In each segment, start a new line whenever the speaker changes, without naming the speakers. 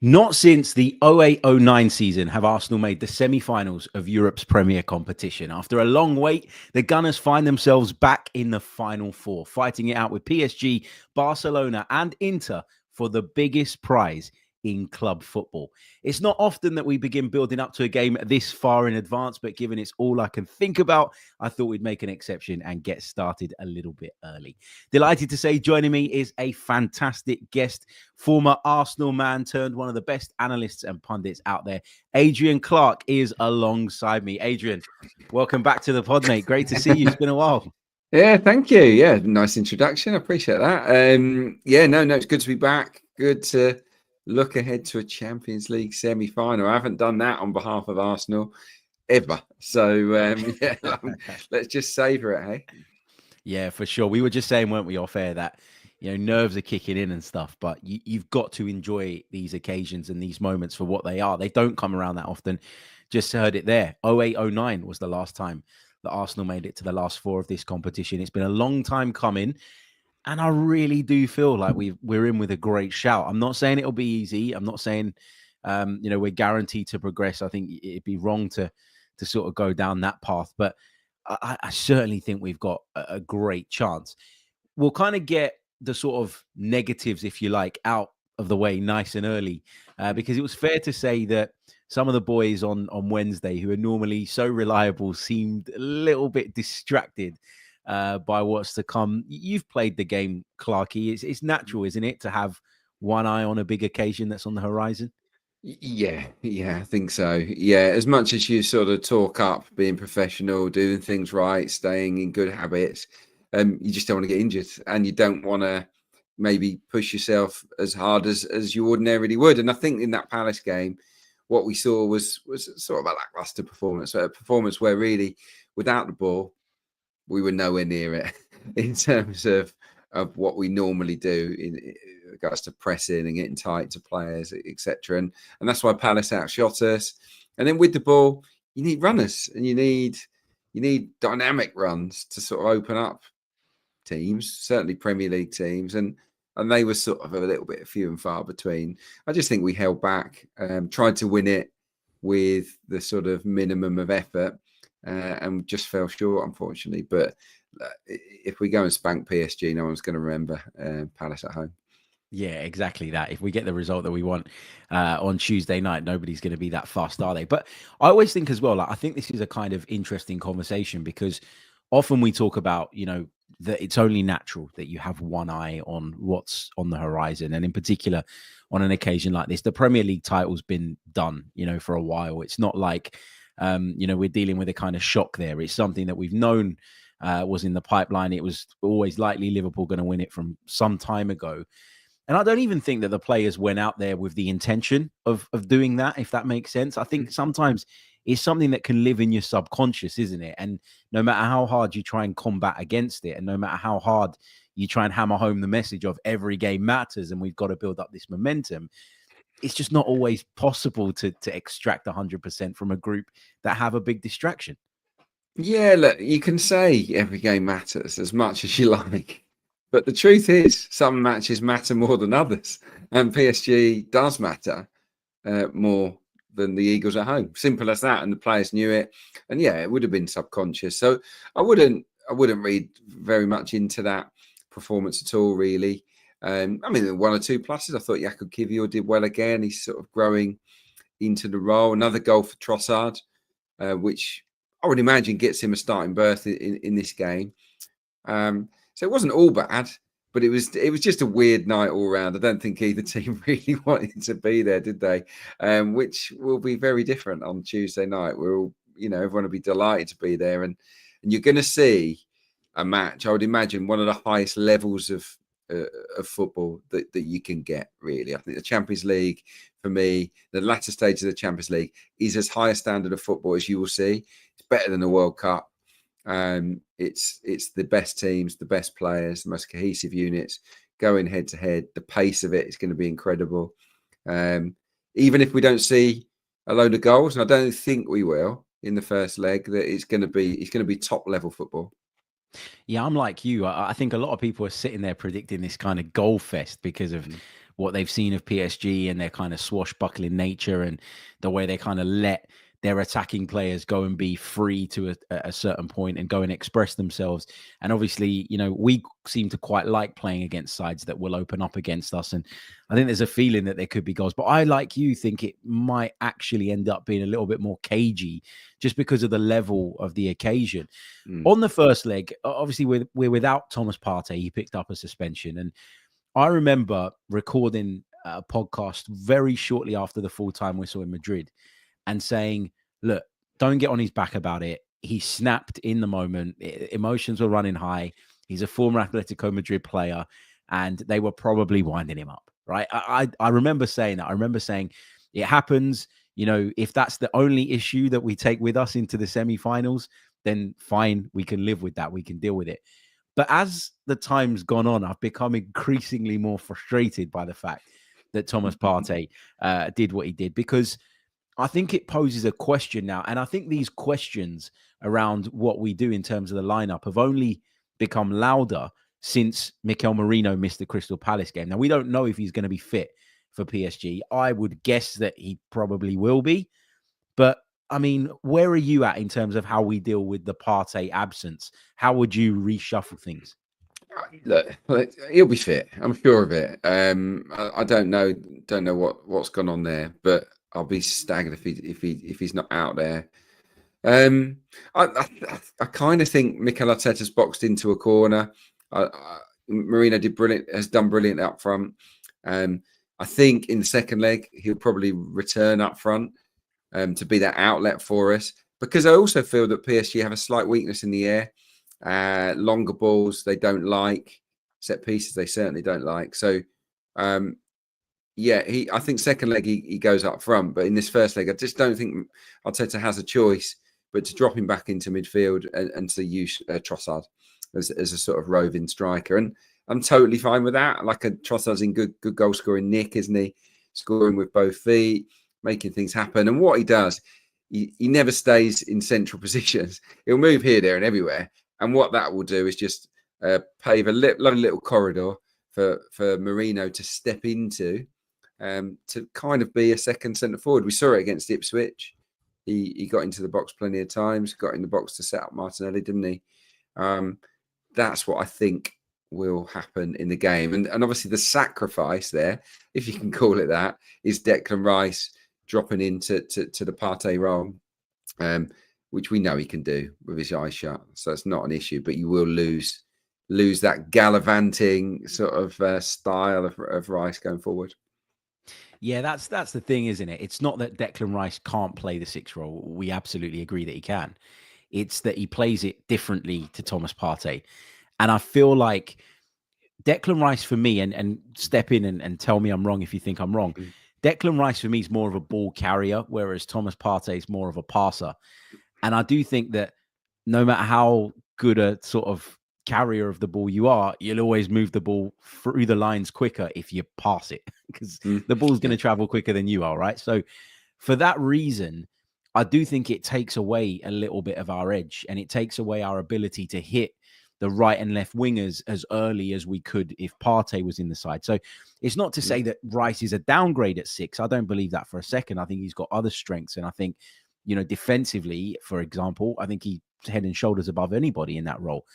Not since the 08-09 season have Arsenal made the semi-finals of Europe's premier competition. After a long wait, the Gunners find themselves back in the final four, fighting it out with PSG, Barcelona and Inter for the biggest prize in club football. It's not often that we begin building up to a game this far in advance, but given it's all I can think about, I thought we'd make an exception and get started a little bit early. Delighted to say joining me is a fantastic guest, former Arsenal man turned one of the best analysts and pundits out there. Adrian Clarke is alongside me. Adrian, welcome back to the pod, mate. Great to see you. It's been a while.
Yeah, thank you. Yeah, nice introduction. I appreciate that. It's good to be back. Good to look ahead to a Champions League semi-final. I haven't done that on behalf of Arsenal ever. So, let's just savour it, hey?
Yeah, for sure. We were just saying, weren't we, off air, that nerves are kicking in and stuff, but you've got to enjoy these occasions and these moments for what they are. They don't come around that often. Just heard it there. 08-09 was the last time that Arsenal made it to the last four of this competition. It's been a long time coming, and I really do feel like we're in with a great shout. I'm not saying it'll be easy. I'm not saying we're guaranteed to progress. I think it'd be wrong to sort of go down that path, but I certainly think we've got a great chance. We'll kind of get the sort of negatives, if you like, out of the way nice and early, because it was fair to say that some of the boys on Wednesday, who are normally so reliable, seemed a little bit distracted by what's to come. You've played the game, Clarkey. It's natural, isn't it, to have one eye on a big occasion that's on the horizon?
Yeah, I think so. Yeah, as much as you sort of talk up being professional, doing things right, staying in good habits, you just don't want to get injured, and you don't want to maybe push yourself as hard as you ordinarily would. And I think in that Palace game, what we saw was sort of a lackluster performance, a performance where really, without the ball, we were nowhere near it in terms of what we normally do in regards to pressing and getting tight to players, etc. And that's why Palace outshot us. And then with the ball, you need runners, and you need dynamic runs to sort of open up teams, certainly Premier League teams, and they were sort of a little bit few and far between. I just think we held back, tried to win it with the sort of minimum of effort, and just fell short, unfortunately. But if we go and spank PSG, no one's going to remember Palace at home.
Yeah, exactly that. If we get the result that we want on Tuesday night, nobody's going to be that fast, are they? But I always think as well, like, I think this is a kind of interesting conversation, because often we talk about, that it's only natural that you have one eye on what's on the horizon. And in particular, on an occasion like this, the Premier League title's been done, for a while. It's not like, we're dealing with a kind of shock there. It's something that we've known was in the pipeline. It was always likely Liverpool going to win it from some time ago. And I don't even think that the players went out there with the intention of doing that, if that makes sense. I think sometimes it's something that can live in your subconscious, isn't it? And no matter how hard you try and combat against it, and no matter how hard you try and hammer home the message of every game matters and we've got to build up this momentum, it's just not always possible to extract 100% from a group that have a big distraction.
Yeah, look, you can say every game matters as much as you like. But the truth is, some matches matter more than others, and PSG does matter more than the Eagles at home. Simple as that, and the players knew it. And yeah, it would have been subconscious. So I wouldn't read very much into that performance at all, really. I mean, one or two pluses. I thought Jakub Kiwior did well again. He's sort of growing into the role. Another goal for Trossard, which I would imagine gets him a starting berth in this game. So it wasn't all bad, but it was just a weird night all round. I don't think either team really wanted to be there, did they? Which will be very different on Tuesday night. We're all, everyone will be delighted to be there, and you're going to see a match. I would imagine one of the highest levels of football that you can get. Really, I think the Champions League, for me, the latter stage of the Champions League is as high a standard of football as you will see. It's better than the World Cup. It's the best teams, the best players, the most cohesive units going head to head. The pace of it is going to be incredible. Even if we don't see a load of goals, and I don't think we will in the first leg, that it's going to be top level football.
Yeah, I'm like you. I think a lot of people are sitting there predicting this kind of goal fest because of what they've seen of PSG and their kind of swashbuckling nature and the way they kind of let their attacking players go and be free to a certain point and go and express themselves. And obviously, we seem to quite like playing against sides that will open up against us. And I think there's a feeling that there could be goals, but I, like you, think it might actually end up being a little bit more cagey just because of the level of the occasion. On the first leg, obviously we're without Thomas Partey. He picked up a suspension. And I remember recording a podcast very shortly after the full-time whistle in Madrid and saying, look, don't get on his back about it. He snapped in the moment. Emotions were running high. He's a former Atletico Madrid player, and they were probably winding him up, right? I remember saying that. I remember saying it happens. If that's the only issue that we take with us into the semi-finals, then fine, we can live with that. We can deal with it. But as the time's gone on, I've become increasingly more frustrated by the fact that Thomas Partey did what he did, because I think it poses a question now. And I think these questions around what we do in terms of the lineup have only become louder since Mikel Merino missed the Crystal Palace game. Now, we don't know if he's going to be fit for PSG. I would guess that he probably will be. But, I mean, where are you at in terms of how we deal with the Partey absence? How would you reshuffle things?
Look, he'll be fit. I'm sure of it. I don't know what's gone on there, but I'll be staggered if he's not out there. I kind of think Mikel Arteta's boxed into a corner. Merino has done brilliant up front. I think in the second leg he'll probably return up front to be that outlet for us, because I also feel that PSG have a slight weakness in the air. Longer balls they don't like, set pieces they certainly don't like. So I think second leg he goes up front, but in this first leg I just don't think Arteta has a choice but to drop him back into midfield and to use Trossard as a sort of roving striker. And I'm totally fine with that. Like, Trossard's in good goal scoring nick, isn't he? Scoring with both feet, making things happen. And what he does, he never stays in central positions. He'll move here, there and everywhere. And what that will do is just pave a lovely little corridor for Merino to step into, to kind of be a second centre forward. We saw it against Ipswich. He got into the box plenty of times, got in the box to set up Martinelli, didn't he? That's what I think will happen in the game. And obviously the sacrifice there, if you can call it that, is Declan Rice dropping into the Partey role, which we know he can do with his eyes shut. So it's not an issue, but you will lose that gallivanting sort of style of Rice going forward.
Yeah, that's the thing, isn't it? It's not that Declan Rice can't play the 6 role. We absolutely agree that he can. It's that he plays it differently to Thomas Partey. And I feel like Declan Rice for me, and step in and tell me I'm wrong if you think I'm wrong. Declan Rice for me is more of a ball carrier, whereas Thomas Partey is more of a passer. And I do think that no matter how good a sort of carrier of the ball you are, you'll always move the ball through the lines quicker if you pass it, because the ball's going to travel quicker than you are, right? So for that reason, I do think it takes away a little bit of our edge, and it takes away our ability to hit the right and left wingers as early as we could if Partey was in the side. So it's not to say that Rice is a downgrade at 6. I don't believe that for a second. I think he's got other strengths. And I think, defensively, for example, I think he's head and shoulders above anybody in that role.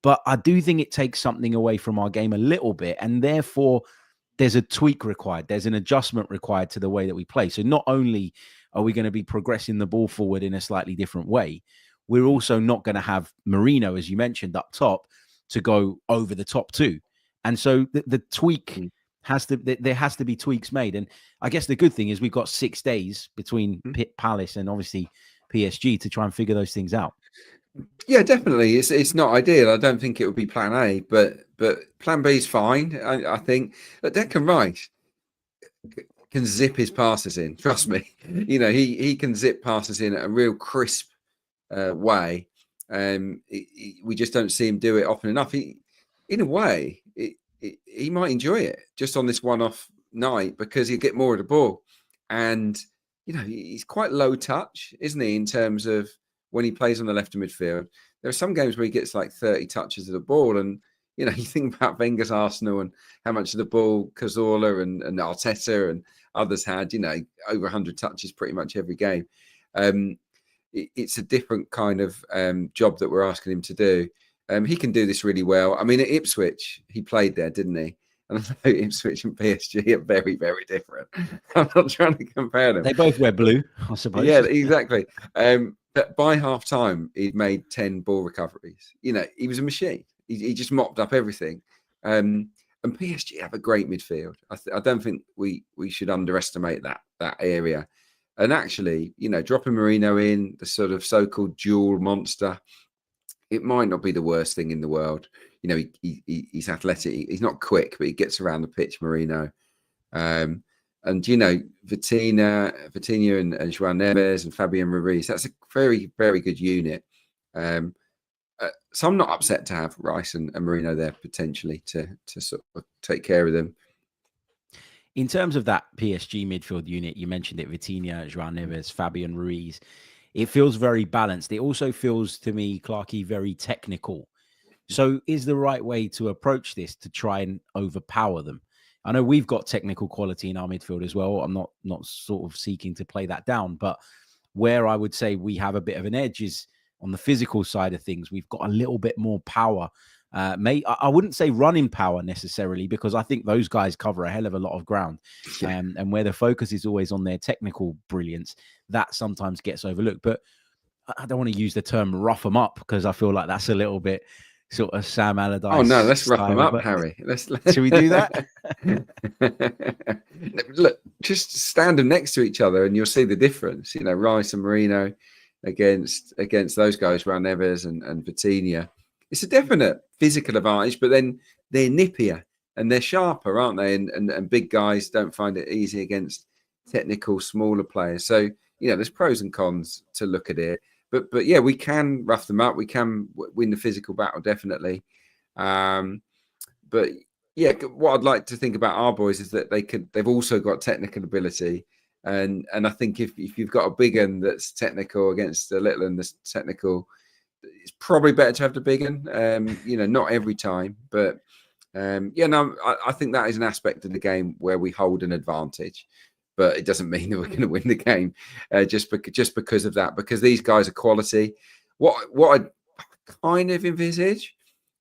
But I do think it takes something away from our game a little bit. And therefore, there's a tweak required. There's an adjustment required to the way that we play. So not only are we going to be progressing the ball forward in a slightly different way, we're also not going to have Merino, as you mentioned, up top to go over the top too. And so the tweak there has to be tweaks made. And I guess the good thing is we've got 6 days between Palace and obviously PSG to try and figure those things out.
Yeah, definitely. It's not ideal. I don't think it would be plan A, but plan B is fine. I think that Declan Rice can zip his passes in. Trust me. He can zip passes in at a real crisp way. We just don't see him do it often enough. In a way, he might enjoy it just on this one-off night because he'll get more of the ball. And, he's quite low touch, isn't he, in terms of when he plays on the left of midfield. There are some games where he gets like 30 touches of the ball, and You know, you think about Wenger's Arsenal and how much of the ball Cazorla and Arteta and others had, you know, over 100 touches pretty much every game. It's a different kind of job that we're asking him to do. He can do this really well. I mean, at Ipswich, he played there, didn't he? And I know Ipswich and PSG are very, very different. I'm not trying to compare them.
They both wear blue, I suppose.
Yeah, exactly. But by half time, he'd made 10 ball recoveries. You know, he was a machine. He just mopped up everything. And PSG have a great midfield. I don't think we should underestimate that area. And actually, you know, dropping Merino in, the sort of so-called dual monster, it might not be the worst thing in the world. You know, he's athletic. He's not quick, but he gets around the pitch, Merino. And, you know, Vitinha and João Neves and Fabian Ruiz, that's a very, very good unit. So I'm not upset to have Rice and Merino there potentially to sort of take care of them.
In terms of that PSG midfield unit, you mentioned it, Vitinha, João Neves, Fabian Ruiz. It feels very balanced. It also feels to me, Clarkey, very technical. So is the right way to approach this to try and overpower them? I know we've got technical quality in our midfield as well. I'm not sort of seeking to play that down, but where I would say we have a bit of an edge is on the physical side of things. We've got a little bit more power. I wouldn't say running power necessarily, because I think those guys cover a hell of a lot of ground. And where the focus is always on their technical brilliance, that sometimes gets overlooked. But I don't want to use the term rough them up, because I feel like that's a little bit sort of Sam Allardyce.
Oh no, let's rough them up,
but
Harry.
Should we do that?
Look, just stand them next to each other and you'll see the difference. You know, Rice and Merino against those guys, João Neves and Vitinha. It's a definite physical advantage, but then they're nippier and they're sharper, aren't they? And big guys don't find it easy against technical, smaller players. So, you know, there's pros and cons to look at it. But yeah, we can rough them up. We can win the physical battle, definitely. But yeah, what I'd like to think about our boys is that they've also got technical ability. And I think if you've got a big one that's technical against a little one that's technical, it's probably better to have the big one. You know, not every time, but I think that is an aspect of the game where we hold an advantage. But it doesn't mean that we're going to win the game just because of that. Because these guys are quality. What I kind of envisage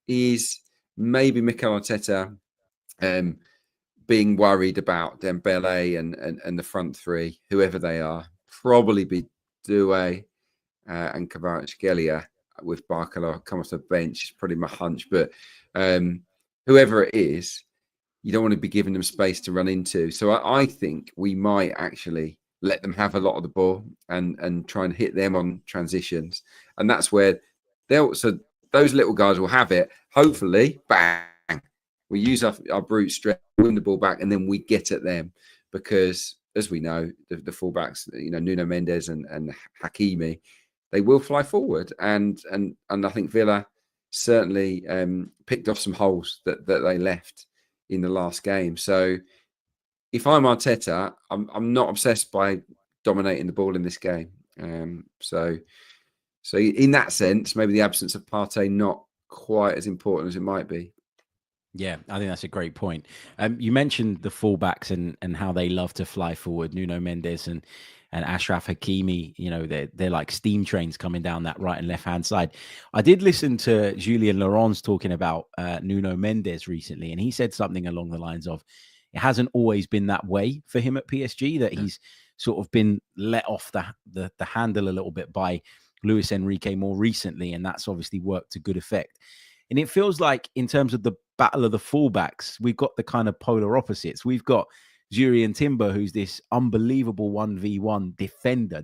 is maybe Mikel Arteta being worried about Dembele and the front three, whoever they are. Probably be Doué and Kvaratskhelia with Barcola come off the bench. It's probably my hunch. But whoever it is, you don't want to be giving them space to run into. So I think we might actually let them have a lot of the ball and try and hit them on transitions. And that's where so those little guys will have it. Hopefully, bang, we use our brute strength, win the ball back, and then we get at them. Because as we know, the fullbacks, you know, Nuno Mendes and Hakimi, they will fly forward. And I think Villa certainly picked off some holes that they left in the last game. So if I'm Arteta, I'm not obsessed by dominating the ball in this game. So in that sense, maybe the absence of Partey not quite as important as it might be.
Yeah, I think that's a great point. You mentioned the fullbacks and how they love to fly forward. Nuno Mendes and Ashraf Hakimi, you know, they're like steam trains coming down that right and left hand side. I did listen to Julien Laurens talking about Nuno Mendes recently, and he said something along the lines of, it hasn't always been that way for him at PSG, that he's sort of been let off the handle a little bit by Luis Enrique more recently, and that's obviously worked to good effect. And it feels like in terms of the battle of the fullbacks, we've got the kind of polar opposites. We've got Jurien Timber, who's this unbelievable 1v1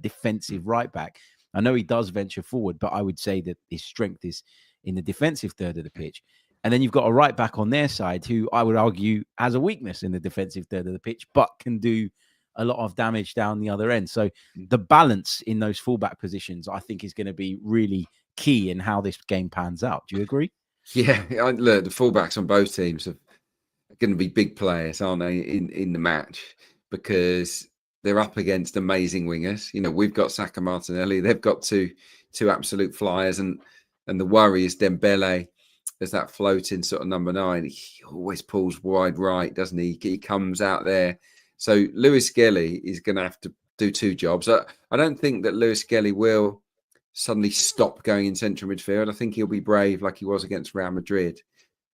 defensive right back. I know he does venture forward, but I would say that his strength is in the defensive third of the pitch. And then you've got a right back on their side who I would argue has a weakness in the defensive third of the pitch, but can do a lot of damage down the other end. So the balance in those fullback positions, I think, is going to be really key in how this game pans out. Do you agree?
Yeah, look, the fullbacks on both teams are going to be big players, aren't they, in the match, because they're up against amazing wingers. You know, we've got Saka, Martinelli. They've got two absolute flyers, and the worry is Dembele as that floating sort of number 9. He always pulls wide right, doesn't he? He comes out there. So Lewis-Skelly is going to have to do 2 jobs. I don't think that Lewis-Skelly will suddenly stop going in central midfield. I think he'll be brave like he was against Real Madrid.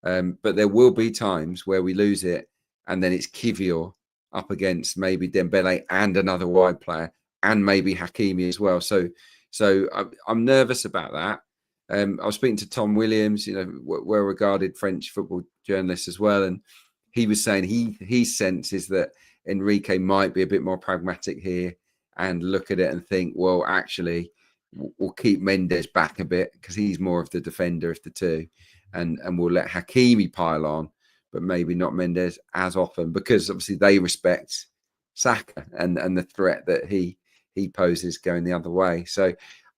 But there will be times where we lose it, and then it's Kivior up against maybe Dembele and another wide player, and maybe Hakimi as well. So I'm nervous about that. I was speaking to Tom Williams, well-regarded French football journalist as well, and he was saying he senses that Enrique might be a bit more pragmatic here and look at it and think, well, actually, we'll keep Mendes back a bit because he's more of the defender of the two, and we'll let Hakimi pile on, but maybe not Mendes as often, because obviously they respect Saka and the threat that he poses going the other way. So,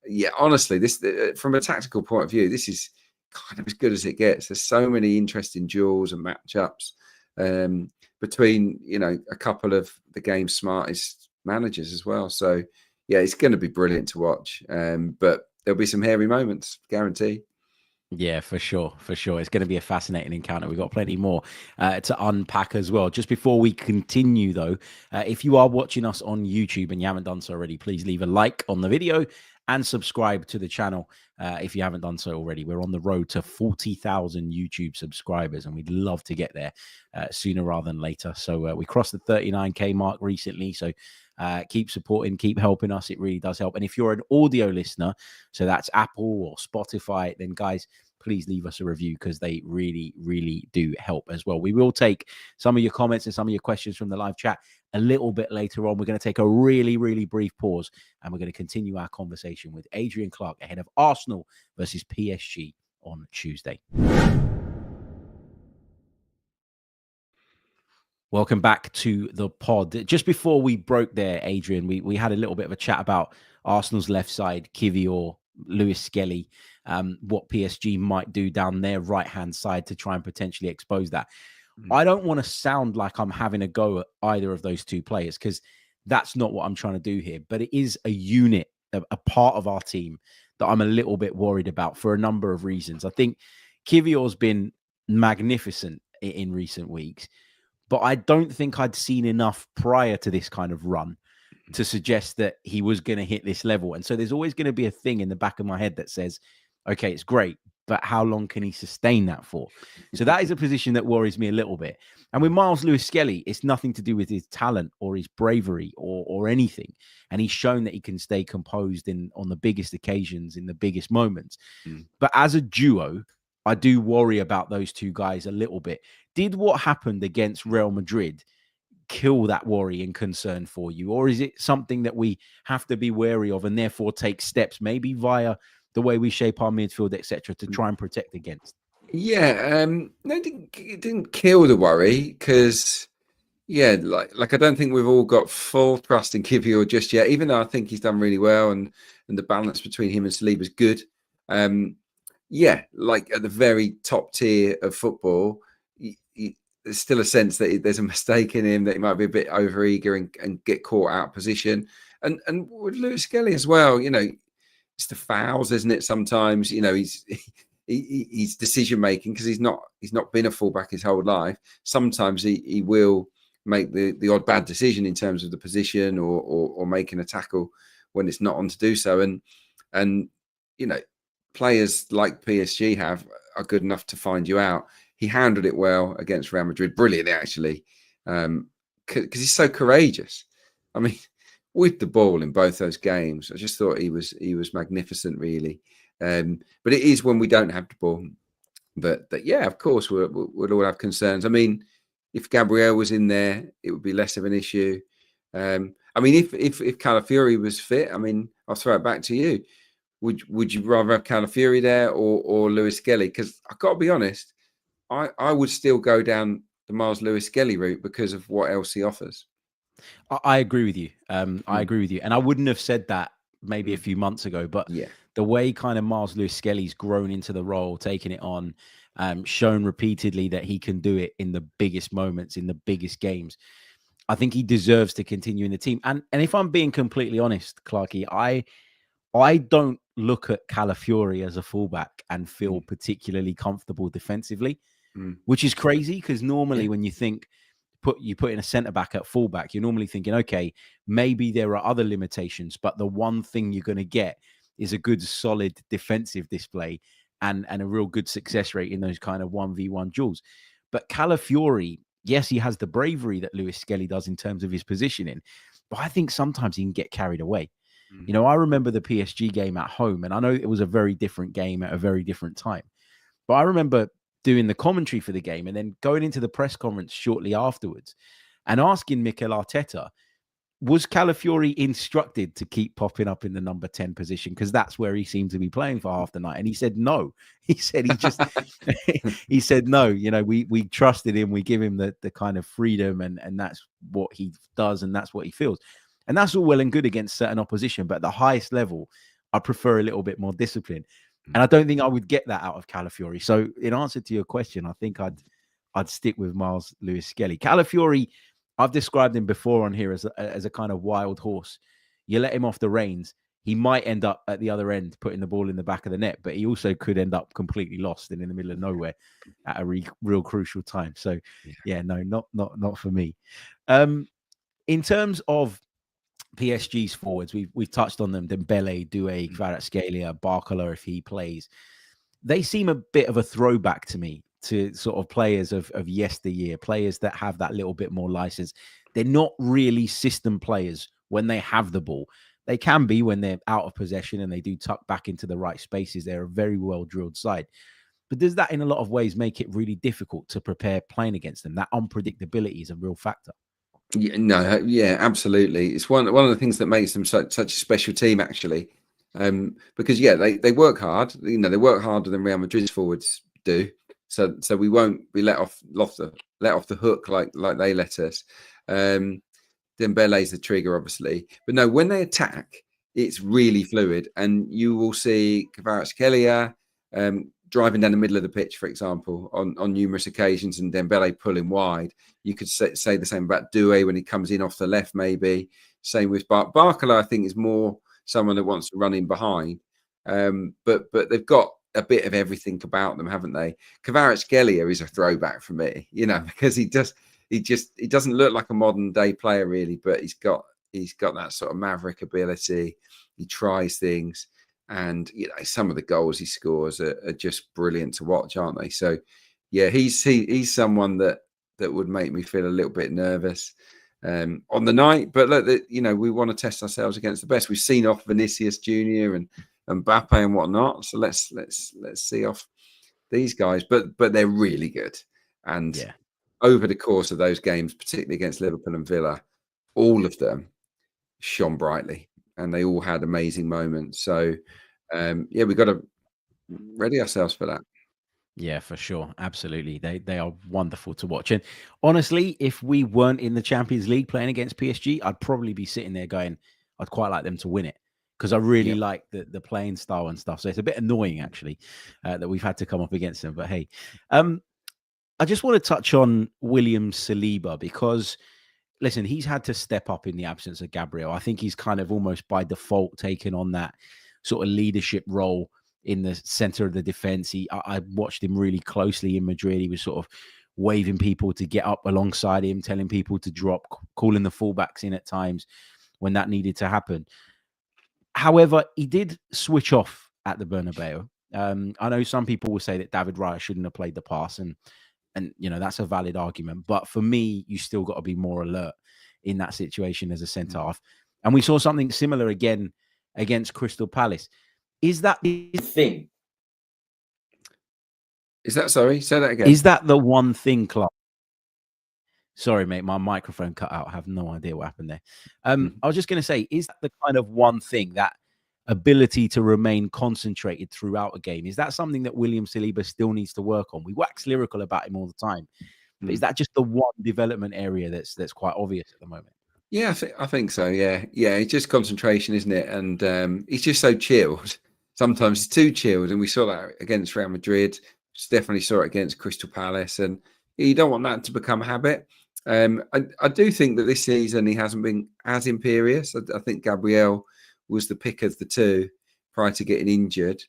yeah, honestly, this from a tactical point of view, this is kind of as good as it gets. There's so many interesting duels and matchups between a couple of the game's smartest managers as well. So, yeah, it's going to be brilliant to watch. But there'll be some hairy moments, guarantee.
Yeah, for sure. For sure. It's going to be a fascinating encounter. We've got plenty more to unpack as well. Just before we continue, though, if you are watching us on YouTube and you haven't done so already, please leave a like on the video and subscribe to the channel if you haven't done so already. We're on the road to 40,000 YouTube subscribers, and we'd love to get there sooner rather than later. So we crossed the 39K mark recently. So keep supporting, keep helping us. It really does help. And if you're an audio listener, so that's Apple or Spotify, then guys, please leave us a review because they really, really do help as well. We will take some of your comments and some of your questions from the live chat a little bit later on. We're going to take a really, really brief pause, and we're going to continue our conversation with Adrian Clarke ahead of Arsenal versus PSG on Tuesday. Welcome back to the pod. Just before we broke there, Adrian, we had a little bit of a chat about Arsenal's left side, Kivior, Lewis-Skelly, what PSG might do down their right-hand side to try and potentially expose that. I don't want to sound like I'm having a go at either of those two players, because that's not what I'm trying to do here. But it is a unit, a part of our team that I'm a little bit worried about for a number of reasons. I think Kivior's been magnificent in recent weeks, but I don't think I'd seen enough prior to this kind of run to suggest that he was going to hit this level. And so there's always going to be a thing in the back of my head that says, okay, it's great, but how long can he sustain that for? So that is a position that worries me a little bit. And with Miles Lewis-Skelly, it's nothing to do with his talent or his bravery or anything. And he's shown that he can stay composed on the biggest occasions, in the biggest moments. But as a duo, I do worry about those two guys a little bit. Did what happened against Real Madrid kill that worry and concern for you? Or is it something that we have to be wary of and therefore take steps, maybe via the way we shape our midfield, etc., to try and protect against?
Yeah, no, it didn't kill the worry, because, yeah, like I don't think we've all got full trust in Kivior just yet, even though I think he's done really well, and the balance between him and Saliba is good. Yeah, like at the very top tier of football, there's still a sense that there's a mistake in him, that he might be a bit overeager and get caught out of position. And with Lewis-Skelly as well, it's the fouls, isn't it? Sometimes, he's decision making, because he's not been a fullback his whole life. Sometimes he will make the odd bad decision in terms of the position or making a tackle when it's not on to do so. And players like PSG are good enough to find you out. He handled it well against Real Madrid, brilliantly actually, because he's so courageous. I mean, with the ball in both those games, I just thought he was magnificent, really. But it is when we don't have the ball that yeah, of course, we'll all have concerns. I mean, if Gabriel was in there, it would be less of an issue. I mean, if Calafiori was fit, I mean, I'll throw it back to you. Would you rather have Calafiori there or Lewis-Skelly? Because I've got to be honest, I would still go down the Miles Lewis-Skelly route because of what else he offers.
I agree with you. I agree with you. And I wouldn't have said that maybe a few months ago, but
yeah,
the way kind of Miles Lewis-Skelly's grown into the role, taking it on, shown repeatedly that he can do it in the biggest moments, in the biggest games, I think he deserves to continue in the team. And if I'm being completely honest, Clarkey, I I don't look at Calafiori as a fullback and feel particularly comfortable defensively, which is crazy because normally when you think you put in a centre back at fullback, you're normally thinking, okay, maybe there are other limitations, but the one thing you're going to get is a good, solid defensive display and a real good success rate in those kind of 1v1 duels. But Calafiori, yes, he has the bravery that Lewis-Skelly does in terms of his positioning, but I think sometimes he can get carried away. You know, I remember the PSG game at home, and I know it was a very different game at a very different time. But I remember doing the commentary for the game and then going into the press conference shortly afterwards and asking Mikel Arteta, was Calafiori instructed to keep popping up in the number 10 position? Because that's where he seemed to be playing for half the night. And he said no. He said he just he said no. You know, we trusted him, we give him the kind of freedom, and that's what he does, and that's what he feels. And that's all well and good against certain opposition, but at the highest level, I prefer a little bit more discipline. And I don't think I would get that out of Calafiori. So in answer to your question, I think I'd stick with Miles Lewis-Skelly. Calafiori, I've described him before on here as a kind of wild horse. You let him off the reins, he might end up at the other end putting the ball in the back of the net, but he also could end up completely lost and in the middle of nowhere at a real crucial time. So yeah, no, not for me. In terms of PSG's forwards, we've touched on them: Dembele, Doué, Kvaratskhelia, Barcola if he plays. They seem a bit of a throwback to me to sort of players of yesteryear, players that have that little bit more license. They're not really system players when they have the ball. They can be when they're out of possession and they do tuck back into the right spaces. They're a very well drilled side. But does that in a lot of ways make it really difficult to prepare playing against them? That unpredictability is a real factor.
Yeah, no, yeah, absolutely. It's one of the things that makes them such a special team, actually, because they work hard. You know, they work harder than Real Madrid's forwards do. So we won't be let off the hook like they let us. Dembele's the trigger, obviously, but no, when they attack, it's really fluid, and you will see Kvaratskhelia driving down the middle of the pitch, for example, on numerous occasions, and Dembele pulling wide. You could say the same about Doué when he comes in off the left, maybe. Same with Barcola, I think, is more someone that wants to run in behind. But they've got a bit of everything about them, haven't they? Kvaratskhelia is a throwback for me, you know, because he doesn't look like a modern day player really, but he's got that sort of maverick ability. He tries things. And you know, some of the goals he scores are just brilliant to watch, aren't they? So, yeah, he's someone that would make me feel a little bit nervous on the night. But look, you know, we want to test ourselves against the best. We've seen off Vinicius Junior and Mbappe and whatnot. So let's see off these guys. But they're really good. And over the course of those games, particularly against Liverpool and Villa, all of them shone brightly. And they all had amazing moments. So, we've got to ready ourselves for that.
Yeah, for sure. Absolutely. They are wonderful to watch. And honestly, if we weren't in the Champions League playing against PSG, I'd probably be sitting there going, I'd quite like them to win it because I really like the playing style and stuff. So it's a bit annoying, actually, that we've had to come up against them. But hey, I just want to touch on William Saliba because listen, he's had to step up in the absence of Gabriel. I think he's kind of almost by default taken on that sort of leadership role in the center of the defense. I watched him really closely in Madrid. He was sort of waving people to get up alongside him, telling people to drop, calling the fullbacks in at times when that needed to happen. However, he did switch off at the Bernabeu. I know some people will say that David Raya shouldn't have played the pass, and you know, that's a valid argument. But for me, you still got to be more alert in that situation as a centre half. And we saw something similar again against Crystal Palace. Is that the thing?
Is that, sorry, say that again.
Is that the one thing, Clarke? Sorry, mate, my microphone cut out. I have no idea what happened there. I was just going to say, is that the kind of one thing, that ability to remain concentrated throughout a game? Is that something that William Saliba still needs to work on? We wax lyrical about him all the time. But is that just the one development area that's quite obvious at the moment?
Yeah, I think so. Yeah. It's just concentration, isn't it? And he's just so chilled. Sometimes too chilled, and we saw that against Real Madrid. Definitely saw it against Crystal Palace, and you don't want that to become a habit. I do think that this season he hasn't been as imperious. I think Gabriel was the pick of the two. prior to getting injured.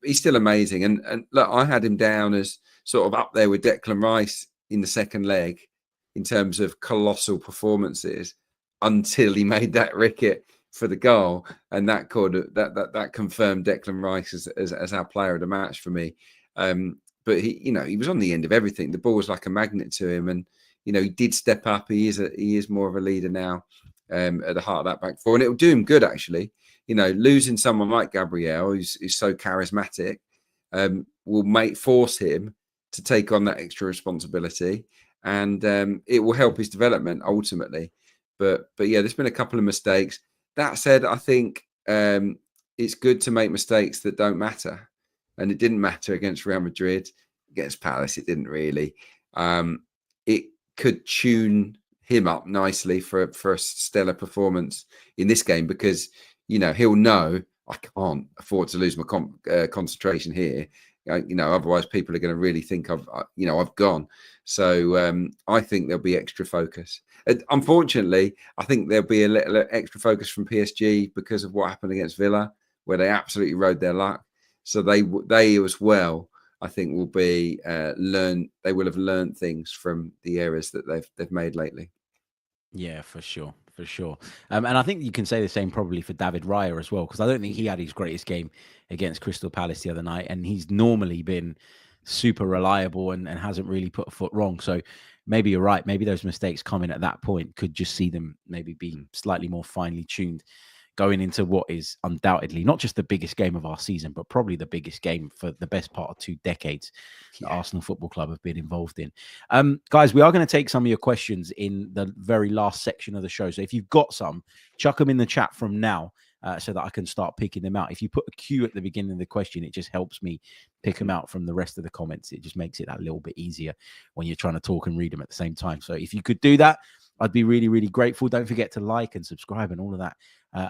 He's still amazing. And look, I had him down as sort of up there with Declan Rice in the second leg in terms of colossal performances until he made that ricket for the goal, and that confirmed Declan Rice as our player of the match for me. But he was on the end of everything. The ball was like a magnet to him, and he did step up. He is more of a leader now at the heart of that back four, and it will do him good actually. Losing someone like Gabriel, who's so charismatic, will force him to take on that extra responsibility, and it will help his development ultimately. But yeah, there's been a couple of mistakes. That said, I think it's good to make mistakes that don't matter, and it didn't matter against Real Madrid. Against Palace, it didn't really. It could tune him up nicely for a stellar performance in this game, because he'll know, I can't afford to lose my concentration here. Otherwise people are going to really think I've gone. So I think there'll be extra focus. Unfortunately, I think there'll be a little extra focus from PSG because of what happened against Villa, where they absolutely rode their luck. So they as well, I think, will be They will have learned things from the errors that they've made lately.
Yeah, for sure. And I think you can say the same probably for David Raya as well, because I don't think he had his greatest game against Crystal Palace the other night, and he's normally been super reliable and hasn't really put a foot wrong. So maybe you're right. Maybe those mistakes coming at that point could just see them maybe be slightly more finely tuned going into what is undoubtedly not just the biggest game of our season, but probably the biggest game for the best part of 2 decades that Arsenal Football Club have been involved in. Guys, we are going to take some of your questions in the very last section of the show. So if you've got some, chuck them in the chat from now so that I can start picking them out. If you put a Q at the beginning of the question, it just helps me pick them out from the rest of the comments. It just makes it that little bit easier when you're trying to talk and read them at the same time. So if you could do that, I'd be really, really grateful. Don't forget to like and subscribe and all of that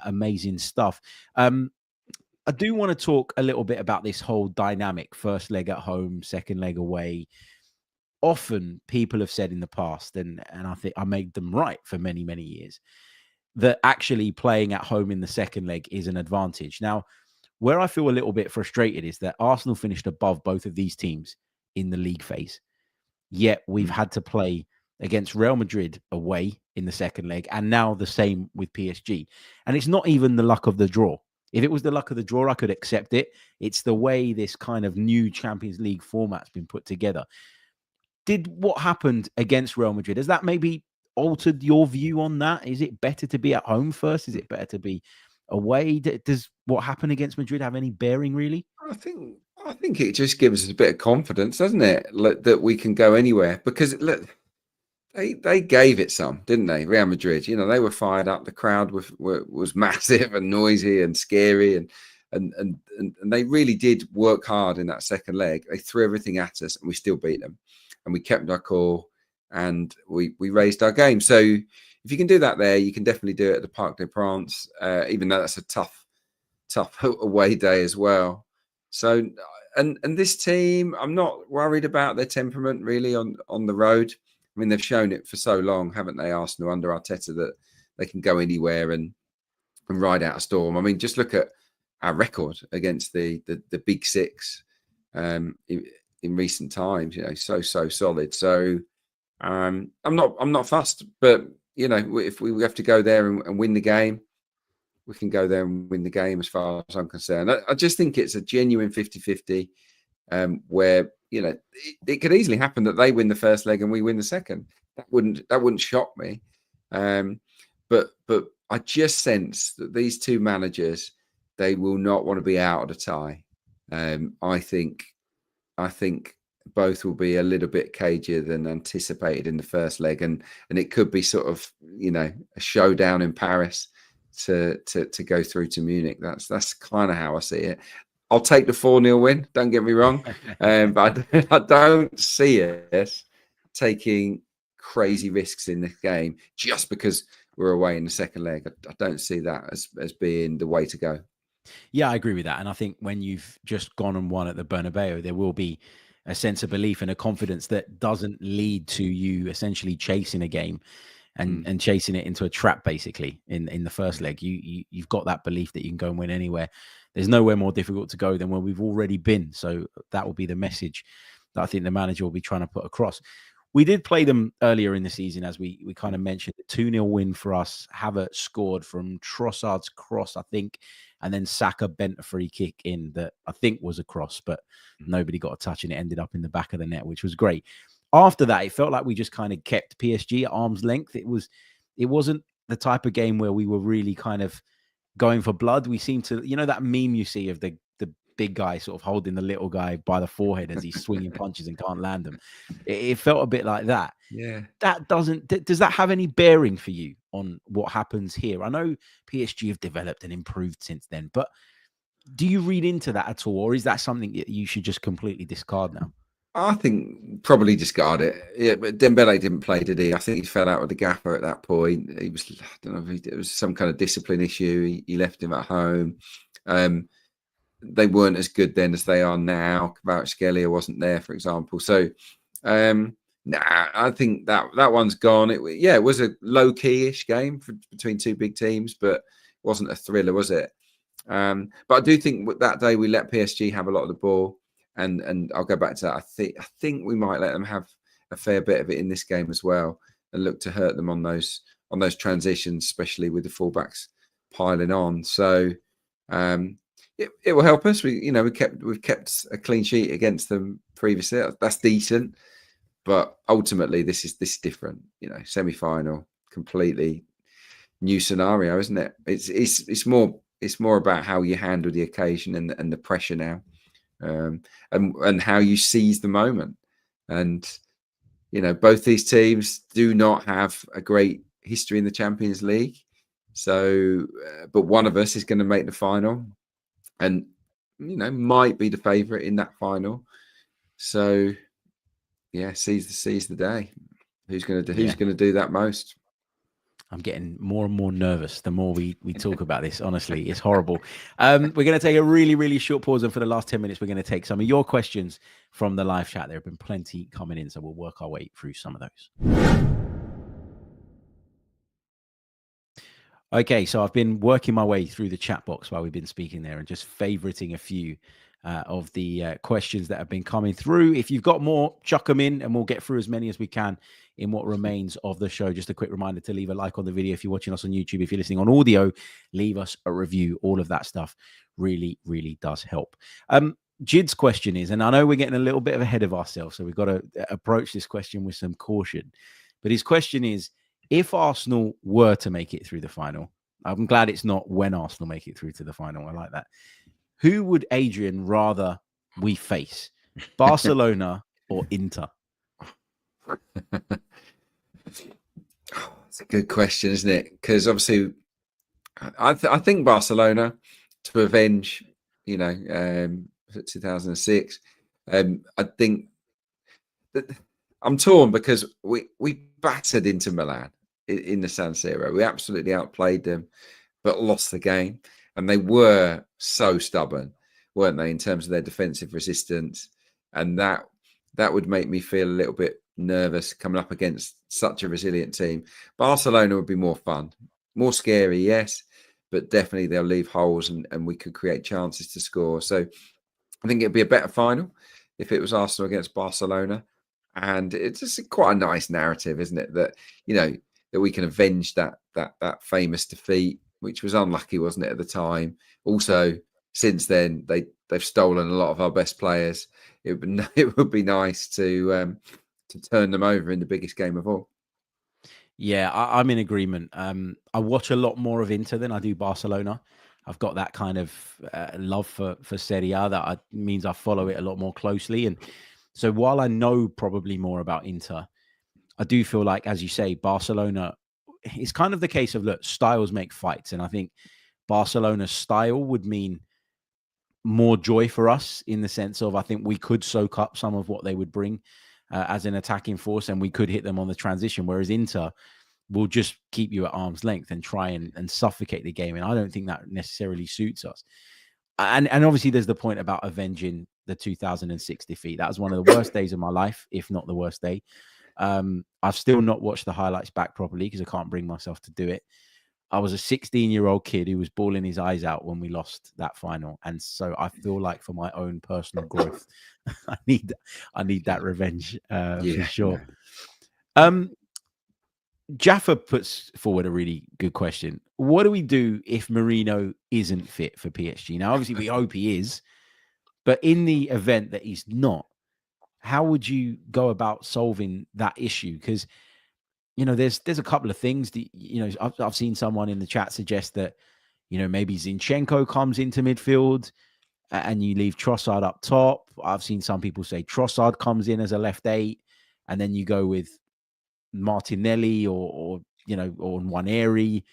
amazing stuff. I do want to talk a little bit about this whole dynamic, first leg at home, second leg away. Often people have said in the past, and I think I made them right for many, many years, that actually playing at home in the second leg is an advantage. Now, where I feel a little bit frustrated is that Arsenal finished above both of these teams in the league phase, yet we've had to play against Real Madrid away in the second leg, and now the same with PSG. And it's not even the luck of the draw. If it was the luck of the draw, I could accept it. It's the way this kind of new Champions League format's been put together. Did what happened against Real Madrid, has that maybe altered your view on that? Is it better to be at home first? Is it better to be away? Does what happened against Madrid have any bearing, really?
I think it just gives us a bit of confidence, doesn't it? That we can go anywhere, because look, they gave it some, didn't they? Real Madrid, they were fired up. The crowd was massive and noisy and scary, and they really did work hard in that second leg. They threw everything at us, and we still beat them, and we kept our cool, and we raised our game. So if you can do that there, you can definitely do it at the Parc des Princes, even though that's a tough away day as well. So and this team, I'm not worried about their temperament really on the road. I mean, they've shown it for so long, haven't they, Arsenal, under Arteta, that they can go anywhere and ride out a storm. I mean, just look at our record against the big six in recent times. So solid. So I'm not fussed, but if we have to go there and win the game, we can go there and win the game as far as I'm concerned. I just think it's a genuine 50-50 where, it could easily happen that they win the first leg and we win the second. That wouldn't shock me. But I just sense that these two managers, they will not want to be out of the tie. I think both will be a little bit cagier than anticipated in the first leg, and it could be sort of a showdown in Paris to go through to Munich. That's kind of how I see it. I'll take the 4-0 win, don't get me wrong, but I don't see us taking crazy risks in this game just because we're away in the second leg. I don't see that as being the way to go.
Yeah, I agree with that. And I think when you've just gone and won at the Bernabeu, there will be a sense of belief and a confidence that doesn't lead to you essentially chasing a game and chasing it into a trap, basically, in the first leg. You've got that belief that you can go and win anywhere. there's nowhere more difficult to go than where we've already been. So that will be the message that I think the manager will be trying to put across. We did play them earlier in the season, as we kind of mentioned. A 2-0 win for us. Havertz scored from Trossard's cross, I think, and then Saka bent a free kick in that I think was a cross, but nobody got a touch, and it ended up in the back of the net, which was great. After that, it felt like we just kind of kept PSG at arm's length. It wasn't the type of game where we were really kind of going for blood. We seemed to, that meme you see of the big guy sort of holding the little guy by the forehead as he's swinging punches and can't land them. It felt a bit like that.
Yeah.
Does that have any bearing for you on what happens here? I know PSG have developed and improved since then, but do you read into that at all? Or is that something that you should just completely discard now?
I think probably discard it. Yeah, but Dembele didn't play, did he? I think he fell out with the gaffer at that point. He was, I don't know if it was some kind of discipline issue. He left him at home. They weren't as good then as they are now. Lewis-Skelly wasn't there, for example. So, I think that one's gone. It was a low-key-ish game between two big teams, but it wasn't a thriller, was it? But I do think that day we let PSG have a lot of the ball, and I'll go back to that. I think we might let them have a fair bit of it in this game as well, and look to hurt them on those transitions, especially with the fullbacks piling on. So. It will help us. We've kept a clean sheet against them previously. That's decent, but ultimately this is different. Semi-final, completely new scenario, isn't it? It's more about how you handle the occasion and the pressure now, and how you seize the moment. And both these teams do not have a great history in the Champions League. So, but one of us is going to make the final. And might be the favourite in that final. So, seize the day. Who's going to do that most?
I'm getting more and more nervous the more we talk about this. Honestly, it's horrible. We're going to take a really, really short pause, and for the last 10 minutes, we're going to take some of your questions from the live chat. There have been plenty coming in, so we'll work our way through some of those. Okay, so I've been working my way through the chat box while we've been speaking there and just favoriting a few of the questions that have been coming through. If you've got more, chuck them in and we'll get through as many as we can in what remains of the show. Just a quick reminder to leave a like on the video if you're watching us on YouTube. If you're listening on audio, leave us a review. All of that stuff really, really does help. Jid's question is, and I know we're getting a little bit ahead of ourselves, so we've got to approach this question with some caution. But his question is, if Arsenal were to make it through the final, I'm glad it's not when Arsenal make it through to the final. I like that. Who would Adrian rather we face, Barcelona or Inter?
It's a good question, isn't it? Because obviously, I think Barcelona to avenge, 2006. I think that I'm torn because we battered Inter Milan in the San Siro. We absolutely outplayed them, but lost the game. And they were so stubborn, weren't they, in terms of their defensive resistance? And that would make me feel a little bit nervous coming up against such a resilient team. Barcelona would be more fun, more scary, yes, but definitely they'll leave holes and we could create chances to score. So I think it'd be a better final if it was Arsenal against Barcelona. And it's just quite a nice narrative, isn't it? That, that we can avenge that famous defeat, which was unlucky, wasn't it, at the time? Also, since then, they've stolen a lot of our best players. It would be nice to turn them over in the biggest game of all.
Yeah, I'm in agreement. I watch a lot more of Inter than I do Barcelona. I've got that kind of love for Serie A that means I follow it a lot more closely. And so while I know probably more about Inter, I do feel like, as you say, Barcelona, it's kind of the case of, look, styles make fights. And I think Barcelona's style would mean more joy for us in the sense of, I think we could soak up some of what they would bring as an attacking force, and we could hit them on the transition. Whereas Inter will just keep you at arm's length and try and suffocate the game. And I don't think that necessarily suits us. And obviously there's the point about avenging the 2006 defeat. That was one of the worst days of my life, if not the worst day. I've still not watched the highlights back properly because I can't bring myself to do it. I was a 16-year-old kid who was bawling his eyes out when we lost that final, and so I feel like for my own personal growth, I need that revenge for sure. Jaffa puts forward a really good question. What do we do if Merino isn't fit for PSG? Now, obviously, we hope he is, but in the event that he's not, how would you go about solving that issue? Because there's a couple of things that I've seen someone in the chat suggest that maybe Zinchenko comes into midfield and you leave Trossard up top. I've seen some people say Trossard comes in as a left 8, and then you go with Martinelli or Nwaneri.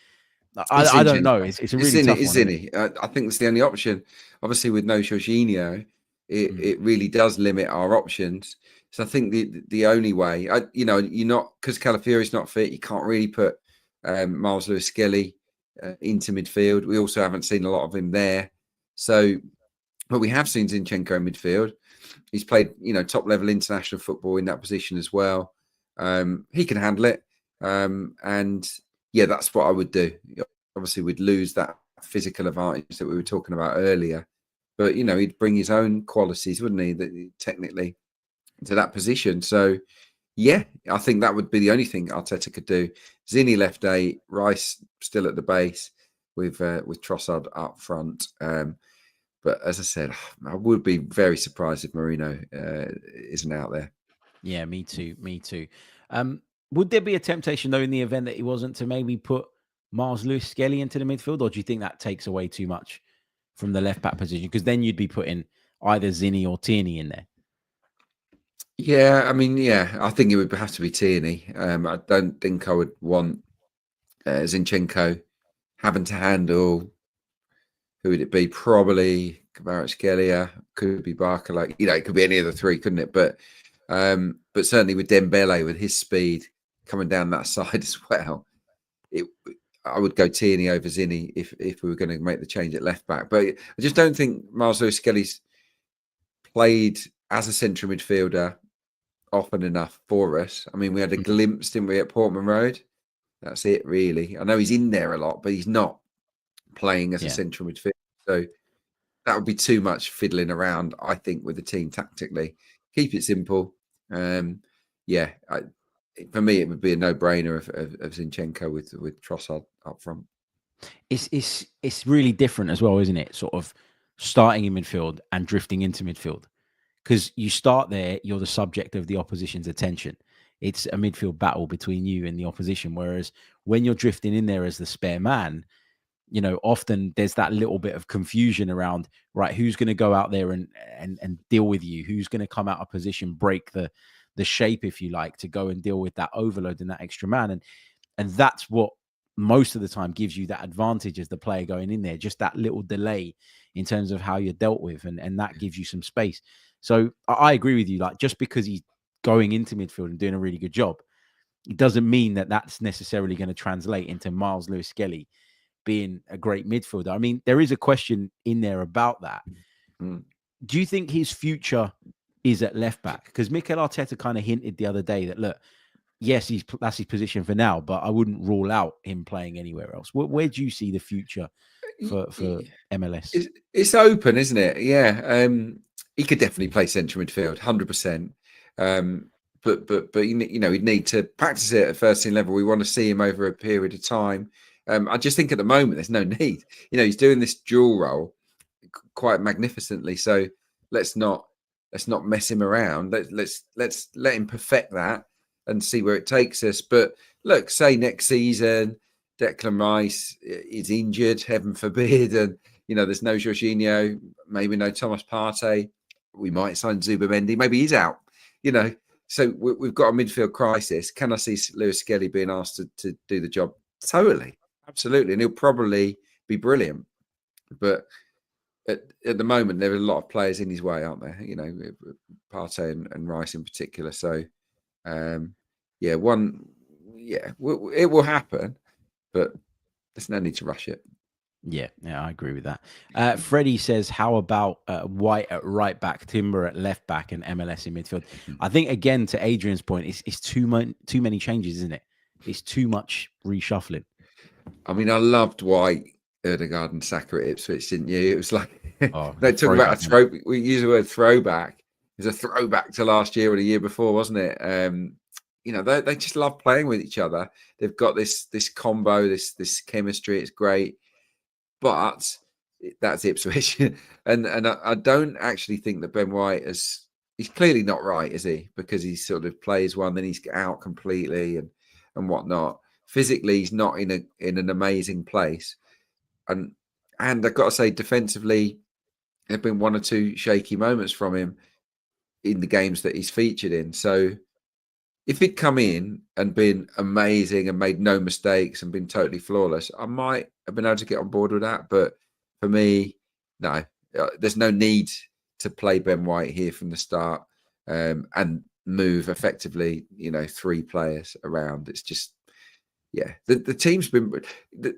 I don't know. It's a really tough one.
I think it's the only option. Obviously, with no Jorginho, it really does limit our options. So I think the only way, you're not, because Calafiori's not fit, you can't really put Miles Lewis-Skelly into midfield. We also haven't seen a lot of him there. So, but we have seen Zinchenko in midfield. He's played, top level international football in that position as well. He can handle it. And yeah, that's what I would do. Obviously, we'd lose that physical advantage that we were talking about earlier. But, he'd bring his own qualities, wouldn't he, that technically to that position. So, yeah, I think that would be the only thing Arteta could do. Zini left 8, Rice still at the base with Trossard up front. But as I said, I would be very surprised if Merino isn't out there.
Yeah, me too. Would there be a temptation, though, in the event that he wasn't, to maybe put Miles Lewis-Skelly into the midfield? Or do you think that takes away too much from the left-back position? Because then you'd be putting either Zini or Tierney in there.
Yeah, I think it would have to be Tierney. I don't think I would want Zinchenko having to handle, who would it be? Probably Kvaratskhelia, could be Barker. It could be any of the three, couldn't it? But certainly with Dembele, with his speed coming down that side as well, I would go Tierney over Zini if we were going to make the change at left back. But I just don't think Miles Lewis-Skelly's played as a central midfielder often enough for us. We had a glimpse, didn't we, at Portman Road? That's it, really. I know he's in there a lot, but he's not playing as a central midfielder. So that would be too much fiddling around, I think, with the team tactically. Keep it simple. For me, it would be a no-brainer of Zinchenko with Trossard up front.
It's really different as well, isn't it? Sort of starting in midfield and drifting into midfield. Because you start there, you're the subject of the opposition's attention. It's a midfield battle between you and the opposition. Whereas when you're drifting in there as the spare man, often there's that little bit of confusion around, right, who's going to go out there and deal with you? Who's going to come out of position, break the shape, if you like, to go and deal with that overload and that extra man? And that's what most of the time gives you that advantage as the player going in there, just that little delay in terms of how you're dealt with. And that gives you some space. So I agree with you. Just because he's going into midfield and doing a really good job, it doesn't mean that that's necessarily going to translate into Miles Lewis-Skelly being a great midfielder. There is a question in there about that. Do you think his future is at left back? Because Mikel Arteta kind of hinted the other day that, look, yes, that's his position for now, but I wouldn't rule out him playing anywhere else. Where do you see the future for MLS?
It's open, isn't it? Yeah. He could definitely play central midfield, 100%. But he'd need to practice it at first team level. We want to see him over a period of time. I just think at the moment there's no need. He's doing this dual role quite magnificently. So let's not mess him around. Let's let him perfect that and see where it takes us. But look, say next season Declan Rice is injured, heaven forbid, and there's no Jorginho, maybe no Thomas Partey. We might sign Zubimendi. Maybe he's out. So we've got a midfield crisis. Can I see Lewis-Skelly being asked to do the job? Totally, absolutely, and he'll probably be brilliant. But at the moment, there are a lot of players in his way, aren't there? Partey and Rice in particular. So, it will happen, but there's no need to rush it.
Yeah, I agree with that. Freddie says, how about White at right back, Timber at left back, and MLS in midfield? I think, again, to Adrian's point, it's too many changes, isn't it? It's too much reshuffling.
I mean, I loved White, Erdegaard and Saka at Ipswich, didn't you? It was like
Oh,
they talk about a
throwback, wasn't
throwback. We use the word throwback. It was a throwback to last year or the year before, wasn't it? They just love playing with each other. They've got this combo, this chemistry. It's great, but that's Ipswich, and I don't actually think that Ben White is. He's clearly not right, is he? Because he sort of plays one, then he's out completely and whatnot. Physically, he's not in an amazing place, and I've got to say, defensively, there have been one or two shaky moments from him in the games that he's featured in. So if he'd come in and been amazing and made no mistakes and been totally flawless, I might have been able to get on board with that. But for me, no, there's no need to play Ben White here from the start and move effectively, 3 players around. It's just, yeah, the team's been.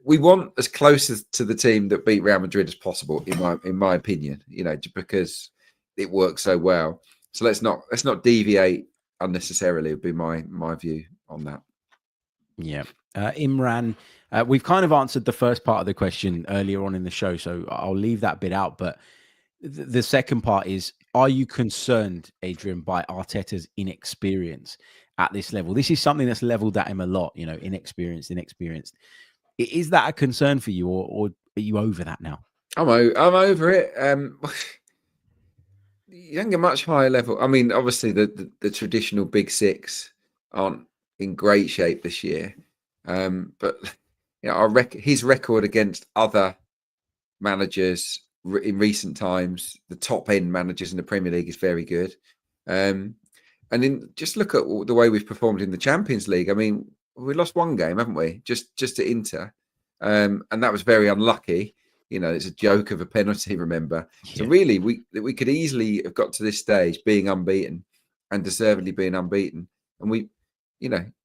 We want as close to the team that beat Real Madrid as possible, in my opinion. Because it works so well. So let's not deviate unnecessarily. Would be my view on that.
Yeah, Imran, we've kind of answered the first part of the question earlier on in the show, so I'll leave that bit out. But the second part is: are you concerned, Adrian, by Arteta's inexperience at this level? This is something that's leveled at him a lot. Inexperienced. Is that a concern for you, or are you over that now?
I'm over it. You don't get much higher level. I mean, obviously the traditional big 6 aren't in great shape this year, but his record against other managers in recent times, the top end managers in the Premier League, is very good. And just look at the way we've performed in the Champions League. I mean, we lost one game, haven't we? Just to Inter, and that was very unlucky. It's a joke of a penalty, remember? Yeah. So really, we could easily have got to this stage being unbeaten and deservedly being unbeaten. And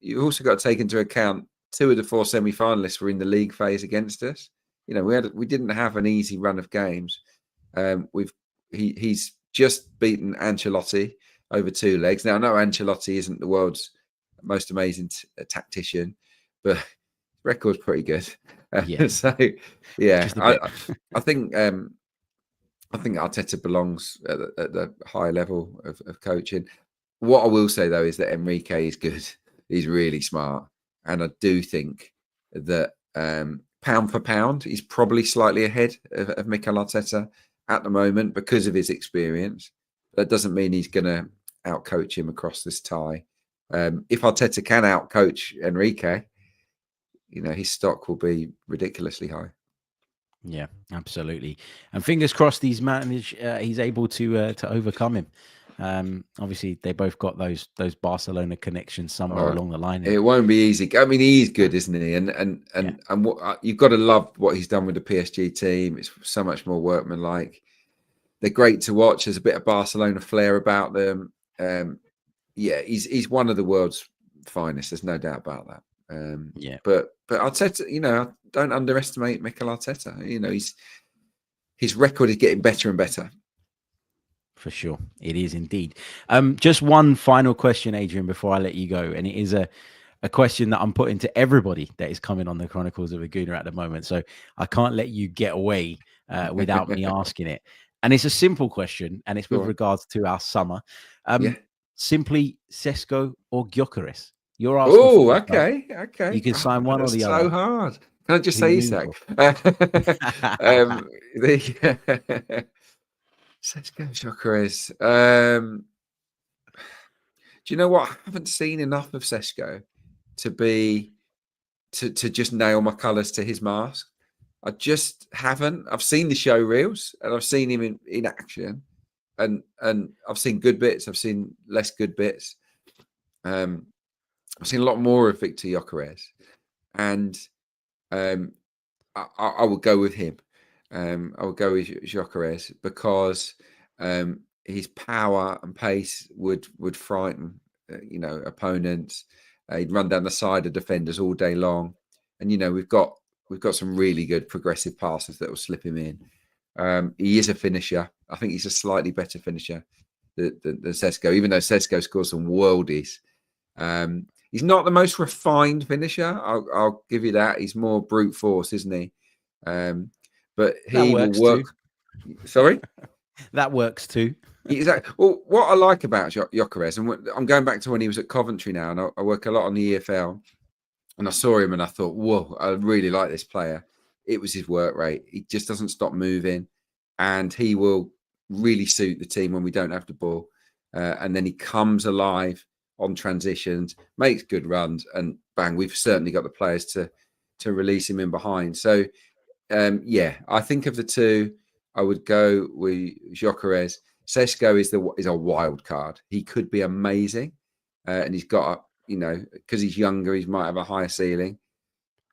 you also got to take into account 2 of the 4 semi-finalists were in the league phase against us. We didn't have an easy run of games. He's just beaten Ancelotti over 2 legs. Now, I know Ancelotti isn't the world's most amazing tactician, but record's pretty good.
Yeah.
So yeah, I think Arteta belongs at the high level of coaching. What I will say though is that Enrique is good. He's really smart, and I do think that pound for pound, he's probably slightly ahead of Mikel Arteta at the moment because of his experience. That doesn't mean he's going to outcoach him across this tie. If Arteta can outcoach Enrique, his stock will be ridiculously high.
Yeah, absolutely. And fingers crossed he's able to overcome him. Obviously, they both got those Barcelona connections somewhere along the line.
It won't be easy. I mean, he's good, isn't he? And what you've got to love what he's done with the PSG team. It's so much more workmanlike. They're great to watch. There's a bit of Barcelona flair about them. Yeah, he's one of the world's finest. There's no doubt about that. But Arteta, don't underestimate Mikel Arteta. His record is getting better and better.
For sure, it is indeed. Just one final question, Adrian, before I let you go, and it is a question that I'm putting to everybody that is coming on the Chronicles of a Gooner at the moment. So I can't let you get away without me asking it. And it's a simple question, and it's with regards to our summer. Simply Sesko or Gyökeres? You're asking.
Oh, okay.
You can sign one or the other.
So hard. Can I just say Isak? Sesko, Gyökeres. Do you know what? I haven't seen enough of Sesko to just nail my colours to his mask. I just haven't. I've seen the show reels and I've seen him in action, and I've seen good bits. I've seen less good bits. I've seen a lot more of Victor Gyökeres, and I would go with him. I would go with Gyökeres because his power and pace would frighten opponents. He'd run down the side of defenders all day long, and we've got some really good progressive passes that will slip him in. He is a finisher. I think he's a slightly better finisher than Sesko, even though Sesko scores some worldies. He's not the most refined finisher. I'll give you that. He's more brute force, isn't he? But he will work. Sorry?
That works too.
Exactly. Well, what I like about Gyökeres, and I'm going back to when he was at Coventry now, and I work a lot on the EFL, and I saw him and I thought, whoa, I really like this player. It was his work rate. He just doesn't stop moving, and he will really suit the team when we don't have the ball. And then he comes alive on transitions, makes good runs, and bang, we've certainly got the players to release him in behind. So, yeah, I think of the two, I would go with Gyökeres. Sesko is a wild card. He could be amazing, and he's got, because he's younger, he might have a higher ceiling.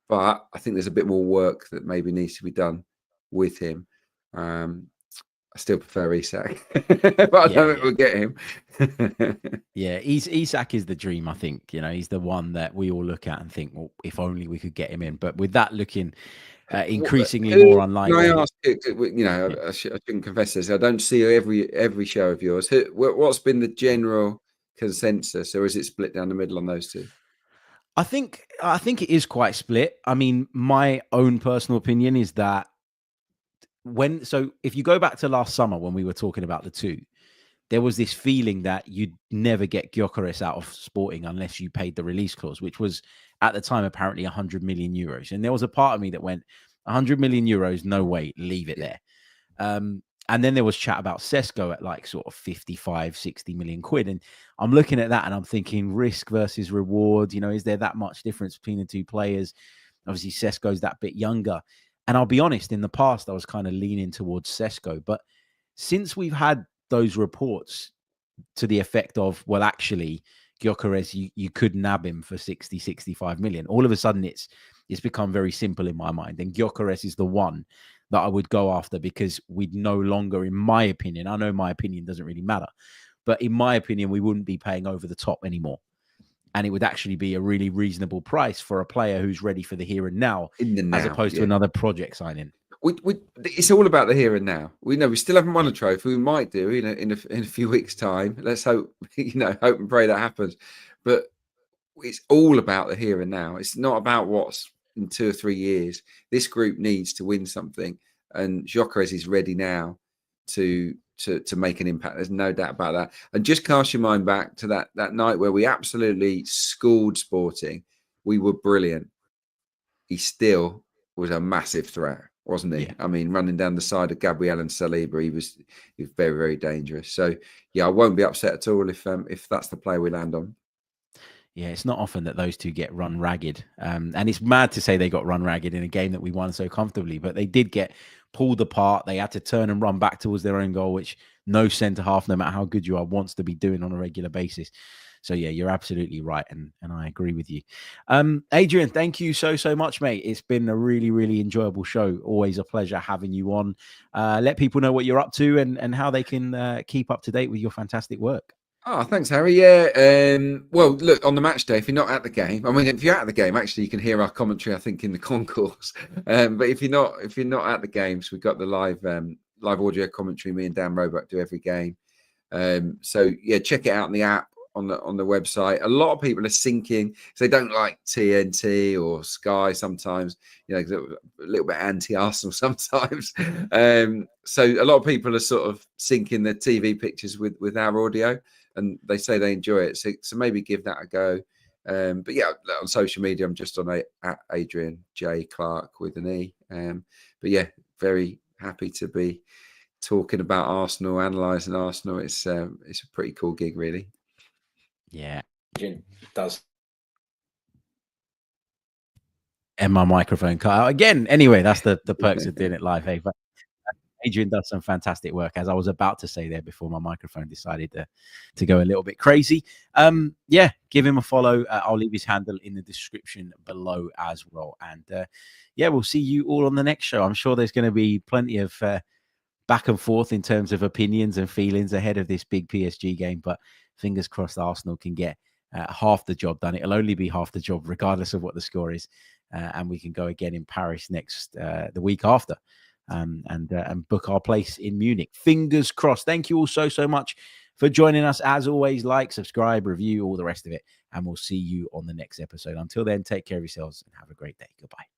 But I think there's a bit more work that maybe needs to be done with him. I still prefer Isak, but I don't think we'll get him.
Yeah, Isak is the dream, I think. He's the one that we all look at and think, well, if only we could get him in. But with that looking increasingly more unlikely.
Can I ask, I shouldn't confess this. I don't see every show of yours. What's been the general consensus, or is it split down the middle on those two?
I think it is quite split. I mean, my own personal opinion is that if you go back to last summer when we were talking about the two, there was this feeling that you'd never get Gyökeres out of Sporting unless you paid the release clause, which was at the time apparently 100 million euros. And there was a part of me that went, 100 million euros, no way, leave it there. And then there was chat about Sesko at like sort of 55, 60 million quid. And I'm looking at that and I'm thinking risk versus reward. Is there that much difference between the two players? Obviously, Sesko's that bit younger. And I'll be honest, in the past, I was kind of leaning towards Sesko. But since we've had those reports to the effect of, well, actually, Gyökeres, you could nab him for 60, 65 million. All of a sudden, it's become very simple in my mind. And Gyökeres is the one that I would go after because we'd no longer, in my opinion, I know my opinion doesn't really matter, but in my opinion, we wouldn't be paying over the top anymore. And it would actually be a really reasonable price for a player who's ready for the here and now, as opposed to another project signing.
It's all about the here and now. We know we still haven't won a trophy. We might do in a few weeks' time. Let's hope, hope and pray that happens. But it's all about the here and now. It's not about what's in 2 or 3 years. This group needs to win something, and Gyökeres is ready now to make an impact. There's no doubt about that. And just cast your mind back to that night where we absolutely schooled Sporting. We were brilliant. He still was a massive threat, wasn't he? Yeah. I mean, running down the side of Gabriel and Saliba, he was very, very dangerous. So yeah, I won't be upset at all if that's the play we land on.
Yeah, it's not often that those two get run ragged. And it's mad to say they got run ragged in a game that we won so comfortably, but they did get pulled apart. They had to turn and run back towards their own goal, which no centre-half, no matter how good you are, wants to be doing on a regular basis. So, yeah, you're absolutely right, and I agree with you. Adrian, thank you so much, mate. It's been a really, really enjoyable show. Always a pleasure having you on. Let people know what you're up to and how they can keep up to date with your fantastic work.
Oh, thanks, Harry. Yeah. Well, look, on the match day, if you're not at the game, I mean, if you're at the game, actually, you can hear our commentary, I think, in the concourse. But if you're not at the games, we've got the live audio commentary. Me and Dan Roebuck do every game. So yeah, check it out on the app, on the website. A lot of people are syncing because they don't like TNT or Sky sometimes. A little bit anti-Arsenal sometimes. So a lot of people are sort of syncing their TV pictures with our audio. And they say they enjoy it, so maybe give that a go. But yeah, on social media, I'm just on at Adrian J Clarke with an E. But yeah, very happy to be talking about Arsenal, analysing Arsenal. It's a pretty cool gig, really.
Yeah, Adrian does. And my microphone cut out again. Anyway, that's the perks of doing it live, hey. But Adrian does some fantastic work, as I was about to say there before my microphone decided to go a little bit crazy. Yeah, give him a follow. I'll leave his handle in the description below as well. And yeah, we'll see you all on the next show. I'm sure there's going to be plenty of back and forth in terms of opinions and feelings ahead of this big PSG game. But fingers crossed Arsenal can get half the job done. It'll only be half the job, regardless of what the score is. And we can go again in Paris the week after. And book our place in Munich. Fingers crossed. Thank you all so much for joining us. As always, like, subscribe, review, all the rest of it. And we'll see you on the next episode. Until then, take care of yourselves and have a great day. Goodbye.